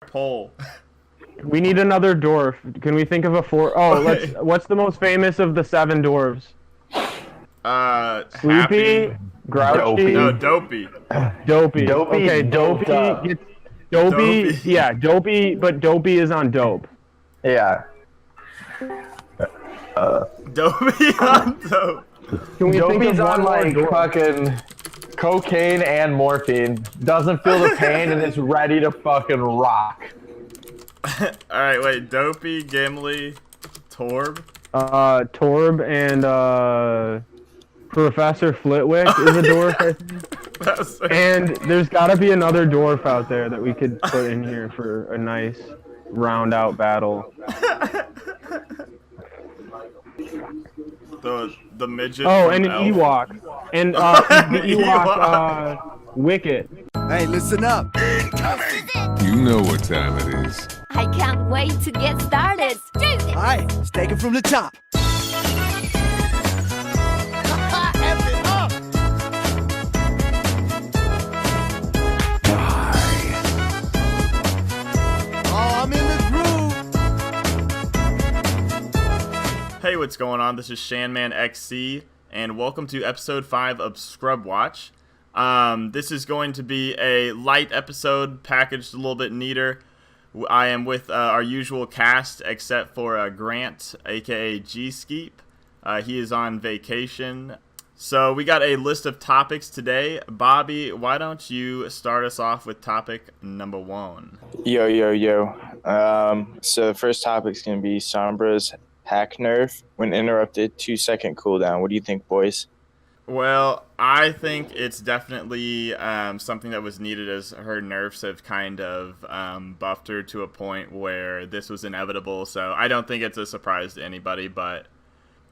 Pole. We need another dwarf. Can we think of a four? Oh, what's the most famous of the 7 dwarves? Sleepy, Happy. Grouchy, No, Dopey. Dopey. Dopey Okay, doped up. Dopey. Dopey. Dopey. Yeah, Dopey, but Dopey is on dope. Yeah. Dopey on dope. Can we think Dopey's of on one more like dwarf? fucking cocaine and morphine. Doesn't feel the pain and is ready to fucking rock. Alright, wait. Dopey, Gimli, Torb. Torb and Professor Flitwick is a dwarf, I think. And there's got to be another dwarf out there that we could put in here for a nice round-out battle. The midget. Oh, from and an Elf. Ewok. And the Ewok, Wicket. Hey, listen up. You know what time it is. I can't wait to get started. All right, let's take it from the top. F it up. Oh, I'm in the groove. Hey, what's going on? This is Shanman XC, and welcome to episode 5 of Scrubwatch. This is going to be a light episode, packaged a little bit neater. I am with our usual cast, except for Grant, aka G-Skeep. He is on vacation. So we got a list of topics today. Bobby, why don't you start us off with topic number 1? Yo. So the first topic is going to be Sombra's hack nerf when interrupted 2-second cooldown. What do you think, boys? Well, I think it's definitely something that was needed, as her nerfs have kind of buffed her to a point where this was inevitable. So I don't think it's a surprise to anybody, but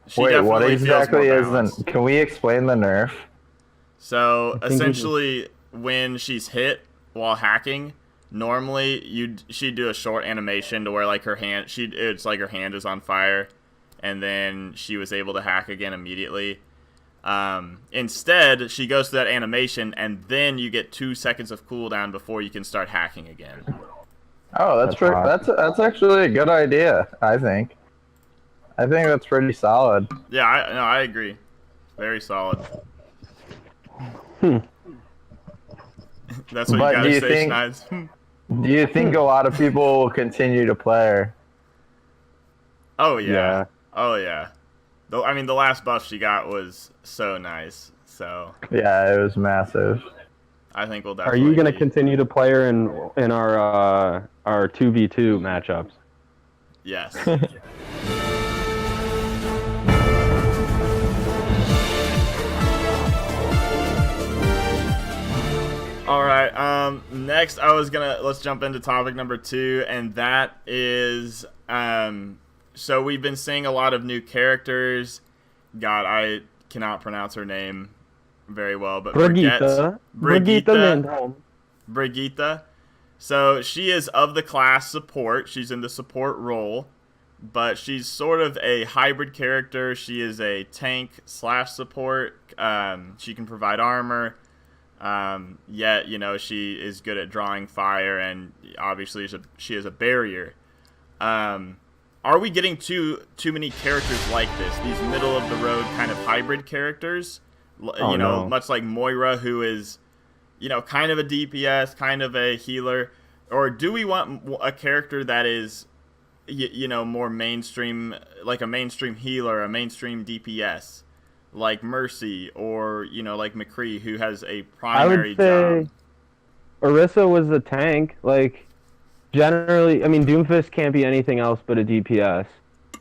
she Wait, definitely what exactly feels more is balanced. Can we explain the nerf? So I think essentially, when she's hit while hacking, normally she'd do a short animation to where like her hand, it's like her hand is on fire, and then she was able to hack again immediately. Instead, she goes through that animation, and then you get 2 seconds of cooldown before you can start hacking again. Oh, that's actually a good idea. I think that's pretty solid. Yeah, I agree. Very solid. That's what But you do gotta you say, think- Schneid's. Do you think a lot of people will continue to play her? Oh yeah. Yeah. Oh yeah. I mean, the last buff she got was so nice. So Yeah, it was massive. I think we'll Are definitely. you going to continue to play her in our 2v2 matchups? Yes. All right. Next, let's jump into topic number 2, and that is so we've been seeing a lot of new characters. God, I cannot pronounce her name very well, but Brigitte Lindholm. Brigitte. So she is of the class support. She's in the support role, but she's sort of a hybrid character. She is a tank / support. She can provide armor. Yet, she is good at drawing fire, and obviously she is a barrier. Are we getting too many characters like this? These middle of the road kind of hybrid characters? No. Much like Moira, who is, kind of a DPS, kind of a healer. Or do we want a character that is, more mainstream, like a mainstream healer, a mainstream DPS? Like Mercy, or, like McCree, who has a primary job. Orisa was a tank. Like, generally, I mean, Doomfist can't be anything else but a DPS.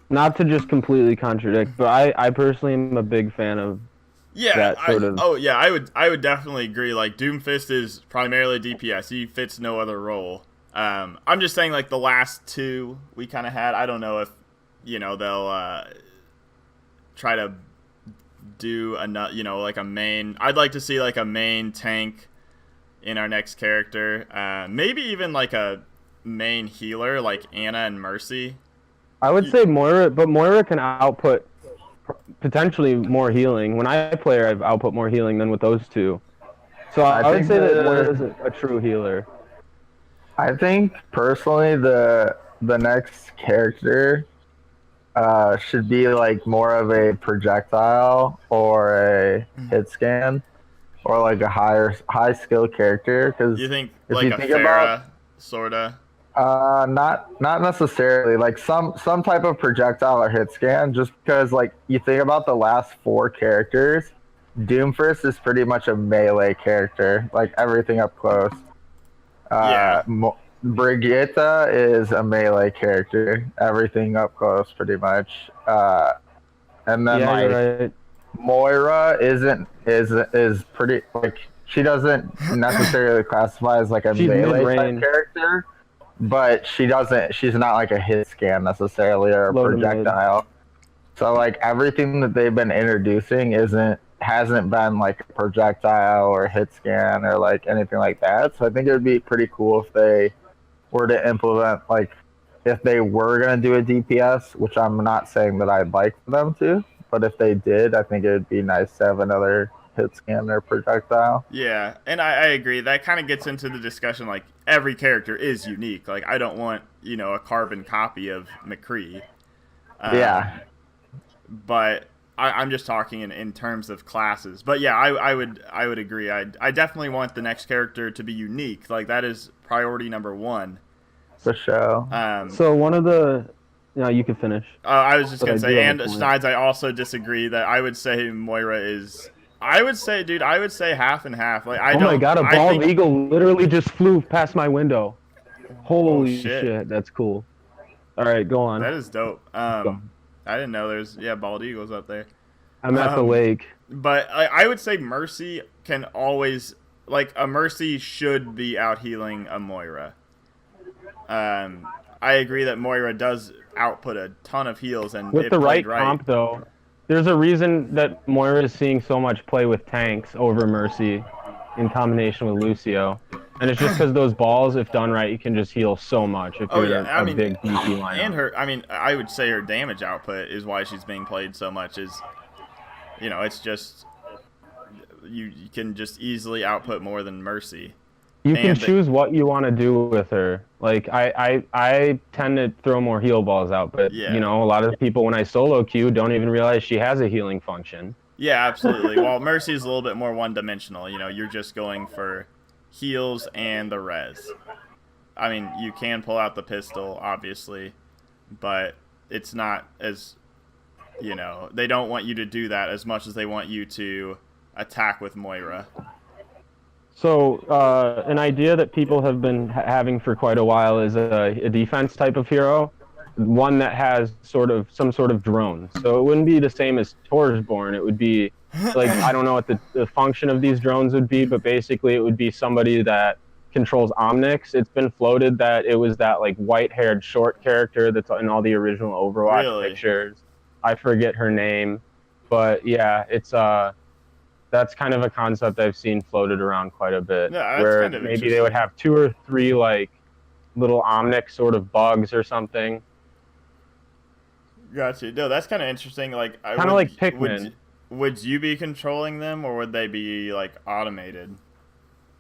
Not to just completely contradict, but I personally am a big fan of that sort of... Oh, yeah, I would definitely agree. Like, Doomfist is primarily DPS. He fits no other role. I'm just saying, like, the last 2 we kind of had, I don't know if, they'll try to do like a main. I'd like to see like a main tank in our next character. Maybe even like a main healer, like Anna and Mercy. I would say Moira, but Moira can output potentially more healing. When I play her, I've output more healing than with those two. So I would think say that the- Moira is a true healer. I think personally the next character should be like more of a projectile or a hit scan or like a high skill character because You think if like you a think about Farah, sorta? not necessarily like some type of projectile or hit scan just because like you think about the last four characters, Doomfist is pretty much a melee character, like everything up close. Yeah. Brigitte is a melee character, everything up close pretty much. And then Yeah, like you're right. Moira is pretty like she doesn't necessarily classify as like a She's melee type mid-range. character, but she's not like a hit scan necessarily or a Low to mid. projectile. So like everything that they've been introducing hasn't been like a projectile or hit scan or like anything like that. So I think it would be pretty cool if they were to implement like if they were gonna do a DPS, which I'm not saying that I'd like for them to, but if they did, I think it would be nice to have another hit scan or projectile. Yeah, and I agree. That kind of gets into the discussion. Like every character is unique. Like I don't want a carbon copy of McCree. Yeah. But I'm just talking in terms of classes. But yeah, I would agree. I definitely want the next character to be unique. Like that is priority number one. For sure. So one of the, you can finish. I was just But gonna I do say, have and a point. Schneid's, I also disagree that I would say Moira is. I would say half and half. Like I Oh don't. my god, a I bald think- eagle literally just flew past my window. Holy shit. shit, that's cool. All right, go on. That is dope. I didn't know there's bald eagles up there. I'm at the lake. But I would say Mercy can always a Mercy should be out healing a Moira. I agree that Moira does output a ton of heals and With it the right played comp, though, there's a reason that Moira is seeing so much play with tanks over Mercy in combination with Lucio. And it's just because those balls, if done right, you can just heal so much if you're a big DP lineup. And I would say her damage output is why she's being played so much. It's just you can just easily output more than Mercy. You can choose what you want to do with her. Like I tend to throw more heal balls out, but Yeah. a lot of people when I solo queue don't even realize she has a healing function. Yeah, absolutely. Well, Mercy is a little bit more one-dimensional. You're just going for heals and the res. I mean, you can pull out the pistol, obviously, but it's not as, they don't want you to do that as much as they want you to attack with Moira. So an idea that people have been having for quite a while is a defense type of hero, one that has some sort of drone. So it wouldn't be the same as Torsborn. It would be like, I don't know what the function of these drones would be, but basically it would be somebody that controls Omnics. It's been floated that it was that like white-haired short character that's in all the original Overwatch pictures. I forget her name, but yeah, it's that's kind of a concept I've seen floated around quite a bit. Yeah, that's where kind of maybe they would have 2 or 3 like little Omnic sort of bugs or something. Gotcha. No, that's kind of interesting. Like Kind of like Pikmin. Would you be controlling them, or would they be like automated?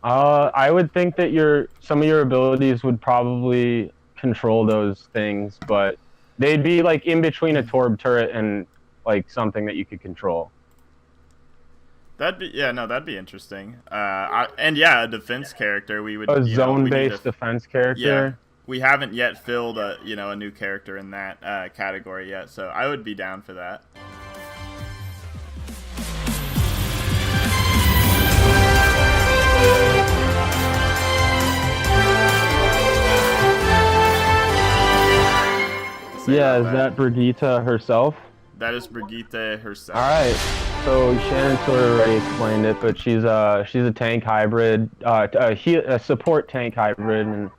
I would think that some of your abilities would probably control those things, but they'd be like in between a Torb turret and like something that you could control. That'd be interesting. A defense character. We would A zone-based defense character. Yeah, we haven't yet filled a new character in that category yet, so I would be down for that. Yeah, is that Brigitte herself? That is Brigitte herself. All right. So Shannon sort of already explained it, but she's a tank hybrid, a support tank hybrid, and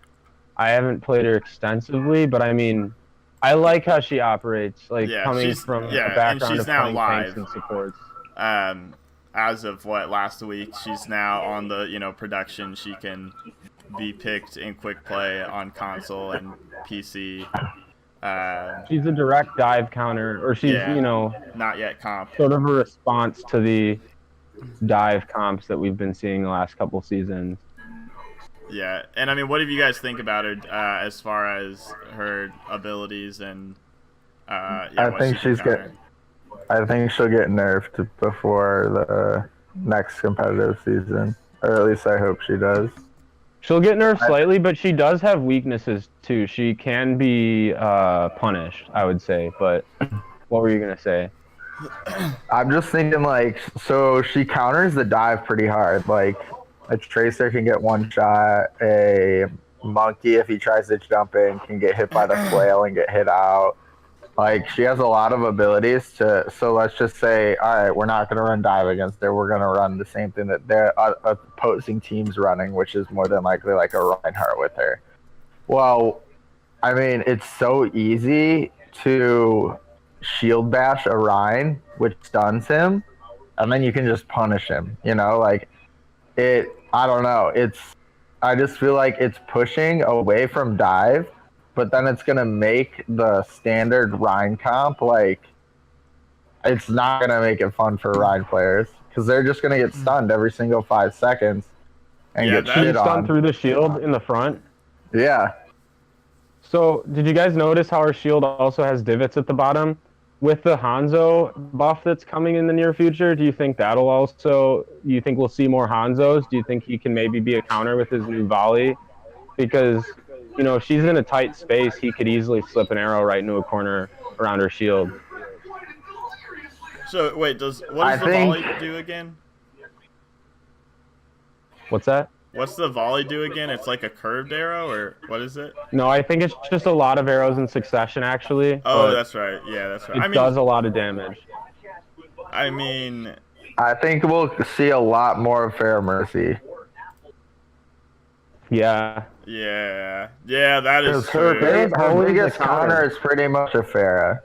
I haven't played her extensively, but I mean, I like how she operates, like coming from a background and she's of now playing live. tanks and supports. As of last week, she's now on the production. She can be picked in quick play on console and PC. She's a direct dive counter, or she's not yet comp. sort of a response to the dive comps that we've been seeing the last couple seasons. Yeah, and I mean, what do you guys think about her as far as her abilities and I what think she can she's counter? I think she'll get nerfed before the next competitive season, or at least I hope she does. She'll get nerfed slightly, but she does have weaknesses too. She can be punished, I would say. But what were you gonna say? I'm just thinking like, so she counters the dive pretty hard. Like a tracer can get one shot. A monkey, if he tries to jump in, can get hit by the flail and get hit out. Like she has a lot of abilities to. So let's just say, all right, we're not going to run dive against her. We're going to run the same thing that their opposing team's running, which is more than likely like a Reinhardt with her. Well, I mean, it's so easy to shield bash a Rhine, which stuns him, and then you can just punish him. You know, like it. I don't know. I just feel like it's pushing away from dive, but then it's gonna make the standard Rhine comp like it's not gonna make it fun for Rhine players because they're just gonna get stunned every single 5 seconds and get She's shit stunned on. through the shield in the front. Yeah. So, did you guys notice how her shield also has divots at the bottom? With the Hanzo buff that's coming in the near future, do you think that'll also? Do you think we'll see more Hanzos? Do you think he can maybe be a counter with his new volley? Because, you know, if she's in a tight space, he could easily slip an arrow right into a corner around her shield. So wait, what does the volley do again? What's that? What's the volley do again? It's like a curved arrow, or what is it? No, I think it's just a lot of arrows in succession, actually. Oh, that's right. Yeah, that's right. It does a lot of damage. I mean, I think we'll see a lot more of Fair Mercy. Yeah. Yeah, that is Her true. biggest counter is pretty much a Pharah.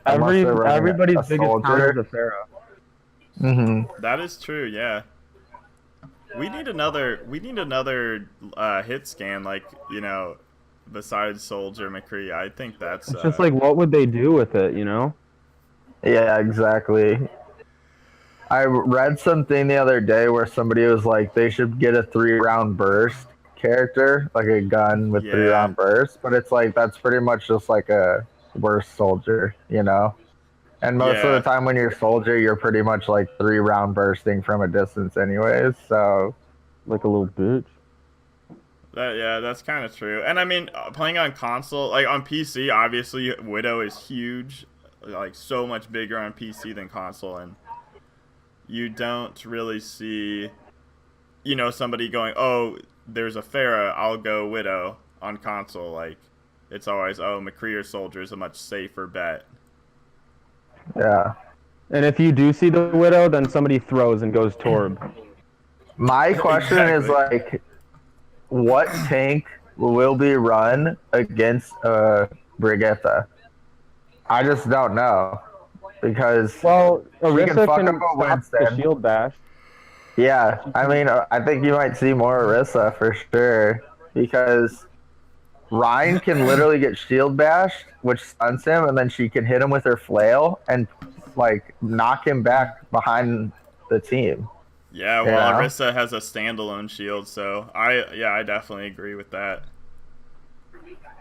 Everybody's biggest counter is a Pharah. Mm-hmm. That is true. Yeah. We need another hit scan, like, you know, besides Soldier McCree. I think that's It's just like, what would they do with it, you know? Yeah, exactly. I read something the other day where somebody was like, they should get a 3-round burst character, like a gun with 3-round burst, but it's like that's pretty much just like a worse Soldier, you know? And most of the time when you're Soldier, you're pretty much like 3-round bursting from a distance anyways, so... Like a little bitch. That's kind of true. And I mean, playing on console, like on PC, obviously Widow is huge, like so much bigger on PC than console, and you don't really see, you know, somebody going, oh, there's a Pharah, I'll go Widow on console. Like, it's always, oh, McCree or Soldier is a much safer bet. Yeah. And if you do see the Widow, then somebody throws and goes Torb. My question is, like, what tank will be run against Brigitte? I just don't know. Because well, Orisa can stop the shield bash. Yeah, I mean, I think you might see more Orisa for sure. Because Ryan can literally get shield bashed, which stuns him, and then she can hit him with her flail and, like, knock him back behind the team. Yeah, well, Orisa has a standalone shield, so I definitely agree with that.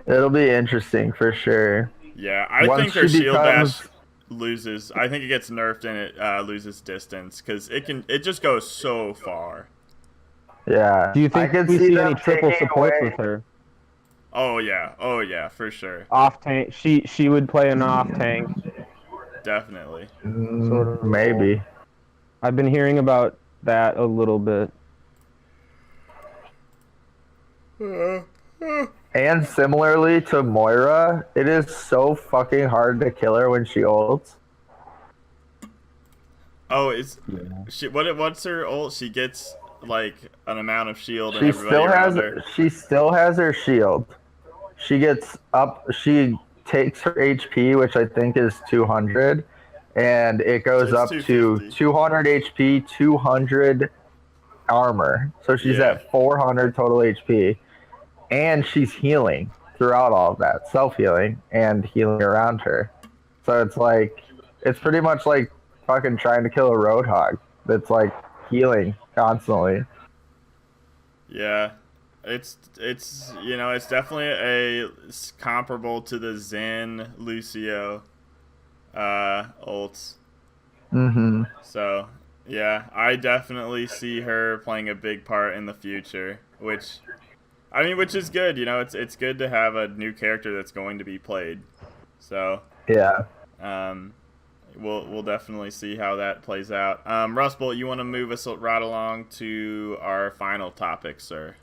It'll be interesting for sure. Yeah, I think her shield bash loses. I think it gets nerfed and it loses distance because it just goes so far. Yeah. Do you think we see any triple support with her? Oh yeah, for sure. Off tank, she would play an off tank. Definitely. Sort of. Maybe. I've been hearing about that a little bit. And similarly to Moira, it is so fucking hard to kill her when she ults. Oh, what's her ult? She gets like an amount of shield and everybody around her. She still has her shield. She gets up, she takes her HP, which I think is 200, and it goes up to 200 HP, 200 armor. So she's at 400 total HP. And she's healing throughout all of that, self-healing and healing around her. So it's like, it's pretty much like fucking trying to kill a roadhog that's like healing constantly. Yeah, it's you know, it's definitely it's comparable to the Zen Lucio ults. Mm-hmm. So yeah, I definitely see her playing a big part in the future, which is good. You know, it's good to have a new character that's going to be played. So Yeah. um, we'll definitely see how that plays out. Rust Bolt, you want to move us right along to our final topic, sir?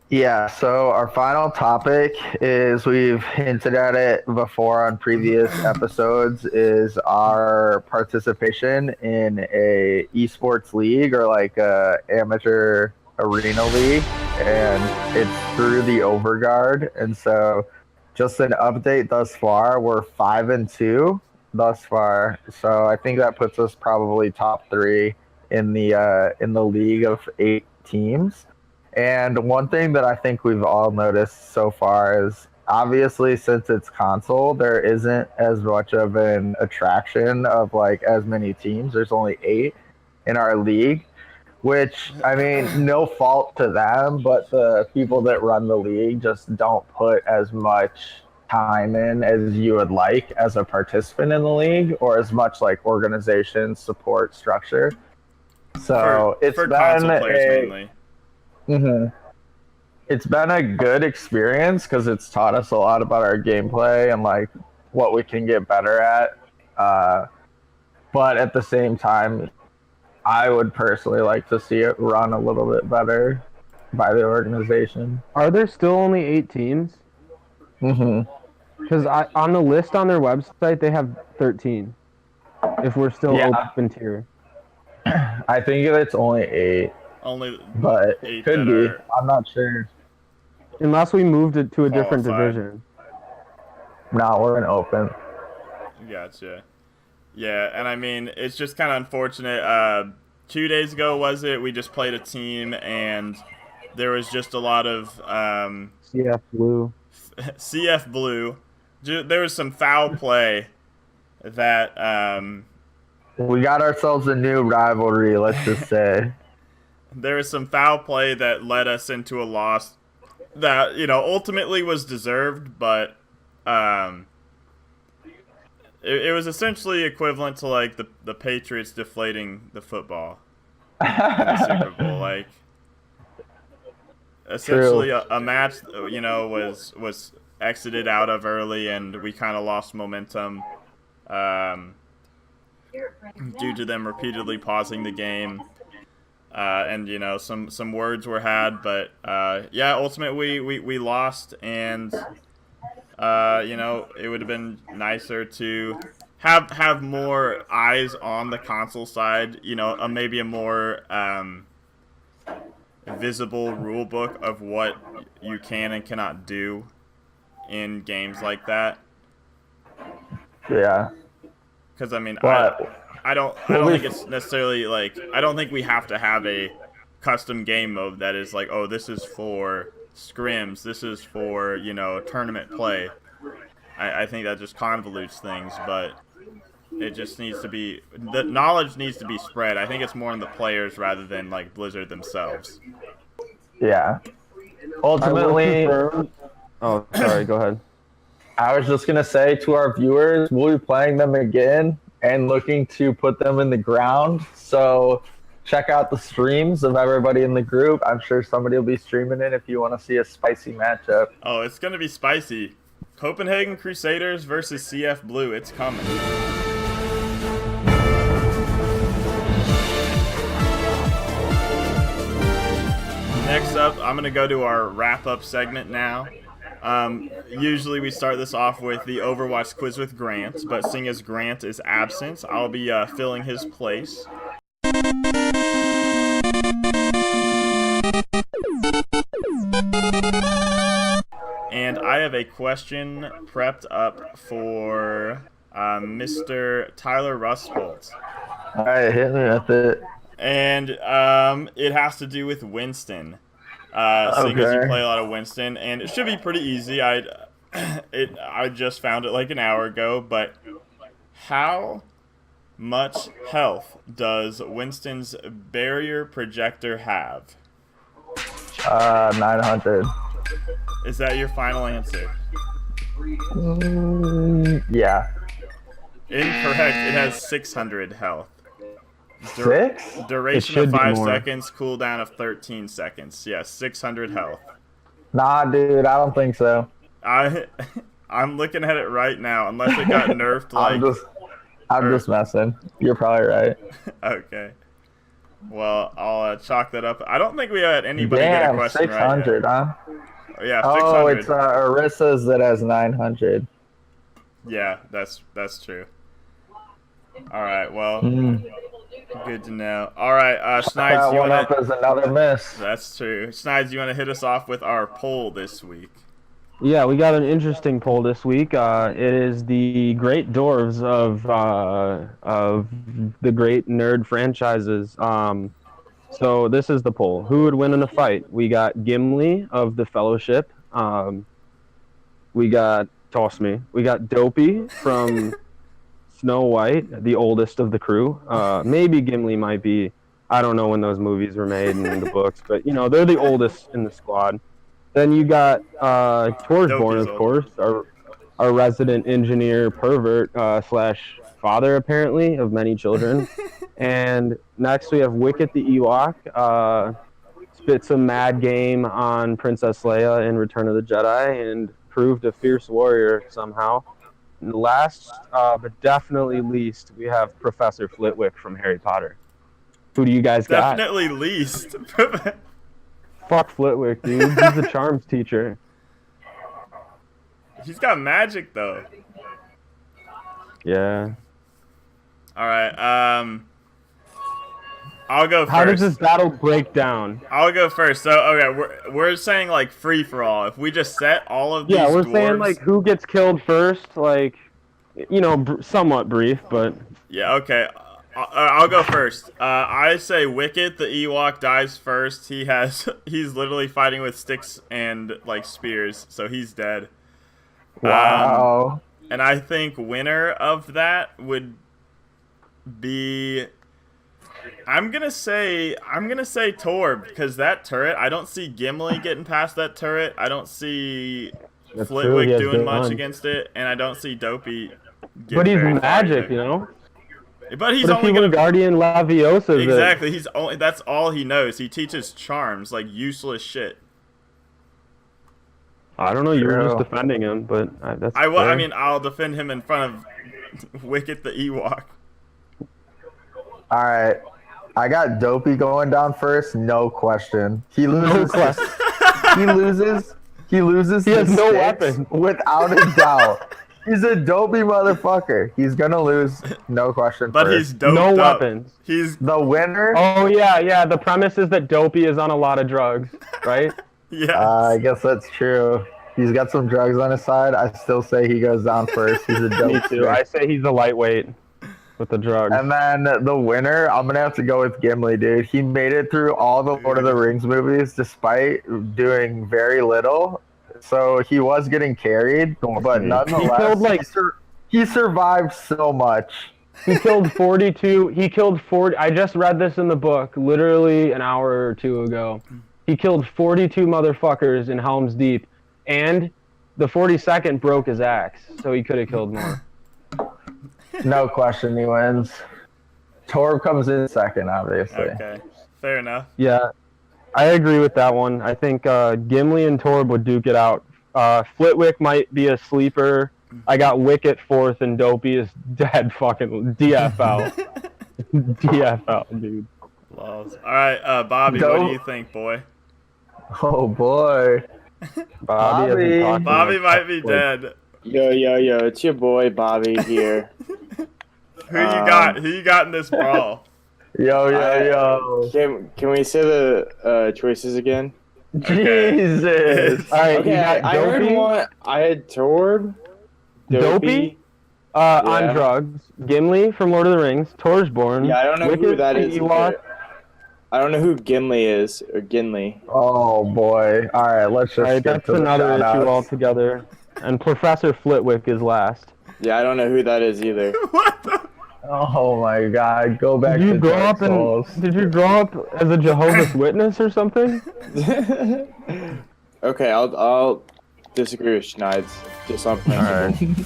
Yeah, so our final topic is, we've hinted at it before on previous episodes, is our participation in a esports league, or like a amateur arena league, and it's through the Overguard. And so just an update thus far, we're 5-2 thus far. So I think that puts us probably top 3 in the league of 8 teams. And one thing that I think we've all noticed so far is, obviously, since it's console, there isn't as much of an attraction of like as many teams. There's only 8 in our league, which, I mean, no fault to them, but the people that run the league just don't put as much time in as you would like as a participant in the league, or as much like organization, support, structure. So it's for been console players mainly. It's been a good experience because it's taught us a lot about our gameplay and like what we can get better at. But at the same time, I would personally like to see it run a little bit better by the organization. Are there still only 8 teams? Because on the list on their website, they have 13. If we're still open tier. I think it's only 8. Only, but it could be. I'm not sure. Unless we moved it to a different Qualified. division. No, we're in open. Gotcha. Yeah, and I mean, it's just kind of unfortunate. 2 days ago, was it? We just played a team, and there was just a lot of CF Blue. CF Blue. There was some foul play that we got ourselves a new rivalry, let's just say. There was some foul play that led us into a loss that, you know, ultimately was deserved, but it was essentially equivalent to like the Patriots deflating the football in the Super Bowl. Like, essentially a match, you know, was exited out of early, and we kind of lost momentum due to them repeatedly pausing the game. And, you know, some words were had, but yeah, ultimately we lost, and you know, it would have been nicer to have more eyes on the console side, you know, maybe a more visible rule book of what you can and cannot do in games like that. Yeah. Because, I mean, I don't think it's necessarily like, I don't think we have to have a custom game mode that is like, oh, this is for scrims, this is for, you know, tournament play. I think that just convolutes things, but it just needs to be, the knowledge needs to be spread. I think it's more in the players rather than like Blizzard themselves. Yeah. Ultimately, oh, sorry, go ahead. I was just gonna say to our viewers, we'll be playing them again and looking to put them in the ground. So check out the streams of everybody in the group. I'm sure somebody will be streaming it if you want to see a spicy matchup. Oh, it's going to be spicy. Copenhagen Crusaders versus CF Blue. It's coming. Next up, I'm going to go to our wrap-up segment now. Usually we start this off with the Overwatch quiz with Grant, but seeing as Grant is absent, I'll be filling his place. And I have a question prepped up for Mr. Tyler Rustbolt. All right, hit me with it. And it has to do with Winston. Seeing as you play a lot of Winston, and it should be pretty easy. I just found it like an hour ago, but how much health does Winston's barrier projector have? 900. Is that your final answer? Yeah. Incorrect. It has 600 health. 6? Duration should of be 5 more. seconds. Cooldown of 13 seconds. Yes, 600 health. Nah, dude, I don't think so. I'm looking at it right now. Unless it got nerfed, like. I'm just messing. You're probably right. Okay. Well, I'll chalk that up. I don't think we had anybody get a Damn, question 600, right. huh? Yeah, 600. Oh, it's Arissa's that has 900. Yeah, that's true. All right, well, good to know. All right, Schneid's, That you one want up is another miss. That's true. Schneid's, you want to hit us off with our poll this week? Yeah, we got an interesting poll this week. It is the great dwarves of the great nerd franchises. So this is the poll. Who would win in a fight? We got Gimli of the Fellowship. We got Toss Me. We got Dopey from Snow White, the oldest of the crew. Maybe Gimli might be. I don't know when those movies were made in the books, but you know they're the oldest in the squad. Then you got Torsborn, of course, our resident engineer pervert slash father, apparently, of many children. And next we have Wicket the Ewok, spit some mad game on Princess Leia in Return of the Jedi, and proved a fierce warrior somehow. And last, but definitely least, we have Professor Flitwick from Harry Potter. Who do you guys got? Definitely least. Fuck Flitwick, dude. He's a charms teacher. He's got magic though. Yeah. All right. I'll go first. How does this battle break down? I'll go first. So, okay, we're saying like free for all. If we just set all of these Yeah, we're dwarves, saying like who gets killed first, like, you know, somewhat brief, but yeah, okay. I'll go first. I say Wicket the Ewok dies first. He's literally fighting with sticks and like spears, so he's dead. Wow. And I think winner of that would be. I'm gonna say Torb, because that turret. I don't see Gimli getting past that turret. I don't see That's true, Flitwick he has doing good much runs. against it, and I don't see Dopey. But he's very far magic, either. you know. But he's But if only he gonna were Guardian Laviosa, exactly. He's only that's all he knows. He teaches charms, like useless shit. I don't know. You were True. just defending him, but that's. I fair. mean, I'll defend him in front of Wicket the Ewok. All right. I got Dopey going down first, no question. He loses. He loses. He has his no sticks weapon. without a doubt. He's a dopey motherfucker. He's gonna lose, no question. But first. he's doped No up. weapons. He's the winner. Oh yeah. The premise is that Dopey is on a lot of drugs, right? yeah. I guess that's true. He's got some drugs on his side. I still say he goes down first. He's a dope. Me too. I say he's a lightweight with the drugs. And then the winner, I'm gonna have to go with Gimli, dude. He made it through all the Lord of the Rings movies despite doing very little. So he was getting carried, but nonetheless, he survived so much. He killed 42. He killed 40. I just read this in the book, literally an hour or two ago. He killed 42 motherfuckers in Helm's Deep, and the 42nd broke his axe, so he could have killed more. No question, he wins. Torb comes in second, obviously. Okay. Fair enough. Yeah, I agree with that one. I think Gimli and Torb would duke it out. Flitwick might be a sleeper. I got Wicket fourth, and Dopey is dead fucking DFL. DFL, dude. Loves. All right, Bobby, what do you think, boy? Oh boy. Bobby hasn't Bobby. talked Bobby much. might be dead. Yo, it's your boy Bobby here. Who you got in this brawl? Yo. Can we say the choices again? Jesus. All right, Okay, you got I heard Dopey, one. I had Torb, Dopey? On drugs. Gimli from Lord of the Rings. Torsborn. Yeah, I don't know who Wicket that the is. Ewok. Either. I don't know who Gimli is or Gimli. Oh boy. All right, let's just. All right, skip that's to the another issue shout-outs. altogether. And Professor Flitwick is last. Yeah, I don't know who that is either. What the? Oh my God! Go back Did you to grow Dark up Souls. Did you grow up as a Jehovah's Witness or something? Okay, I'll disagree with Schneids just on principle.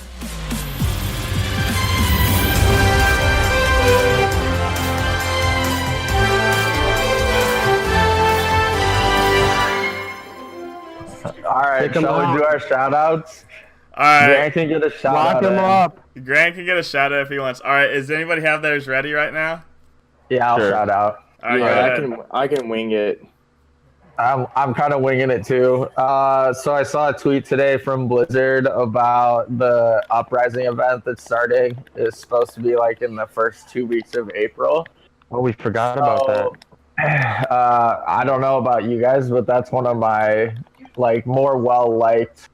Alright. Alright, Pick 'em shall we up. do our shout outs? All right, Grant can get a shout Lock out. him in. up. Grant can get a shout out if he wants. All right, does anybody have theirs ready right now? Yeah, I'll Sure. shout out. All right, go Yeah, ahead. I can wing it. I'm kind of winging it too. So I saw a tweet today from Blizzard about the Uprising event that's starting. It's supposed to be like in the first 2 weeks of April. Oh, we forgot about that. I don't know about you guys, but that's one of my like more well liked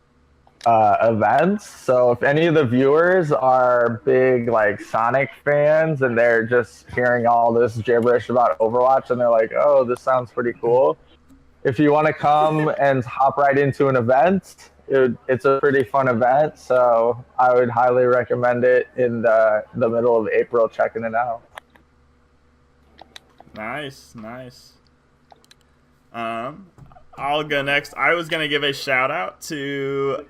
events. So if any of the viewers are big like Sonic fans and they're just hearing all this gibberish about Overwatch and they're like, oh, this sounds pretty cool. If you want to come and hop right into an event, it's a pretty fun event. So I would highly recommend it in the middle of April, checking it out. Nice. I'll go next. I was gonna give a shout out to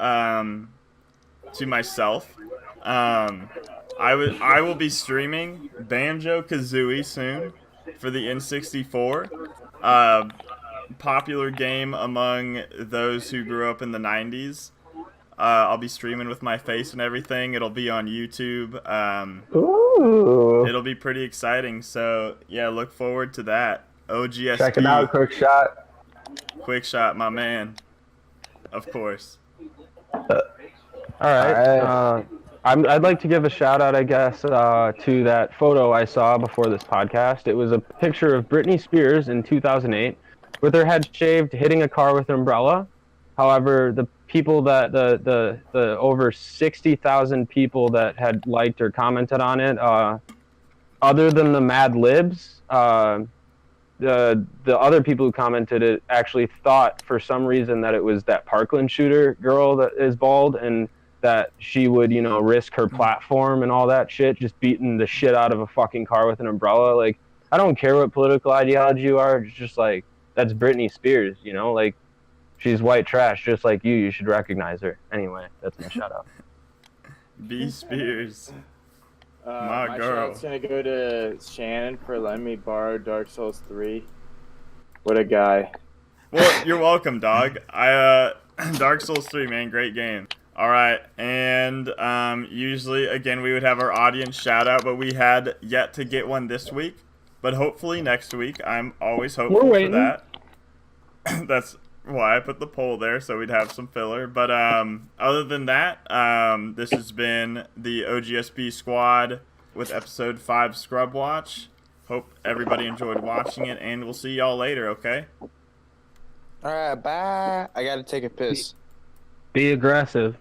myself. I will be streaming Banjo-Kazooie soon for the N64. Popular game among those who grew up in the 90s. I'll be streaming with my face and everything. It'll be on YouTube. Ooh. It'll be pretty exciting. So, yeah, look forward to that. OGSP. Check it out, quick shot. Quick shot, my man. Of course. All right. I'd like to give a shout out, I guess, to that photo I saw before this podcast. It was a picture of Britney Spears in 2008 with her head shaved, hitting a car with an umbrella. However, the people that the over 60,000 people that had liked or commented on it, other than the Mad Libs, the other people who commented it actually thought for some reason that it was that Parkland shooter girl that is bald and that she would, risk her platform and all that shit, just beating the shit out of a fucking car with an umbrella. Like, I don't care what political ideology you are. It's just like, that's Britney Spears, like, she's white trash just like you. You should recognize her. Anyway, that's my shout out. B. Spears. My girl. shout's gonna go to Shannon for letting me borrow Dark Souls 3. What a guy. Well, you're welcome, dog. Dark Souls 3, man, great game. All right, and usually, again, we would have our audience shout out, but we had yet to get one this week. But hopefully next week. I'm always hopeful for that. That's why I put the poll there, so we'd have some filler. But other than that, this has been the OGSP squad with episode 5 Scrubwatch. Hope everybody enjoyed watching it, and we'll see y'all later, okay? Alright, bye. I gotta take a piss. Be aggressive.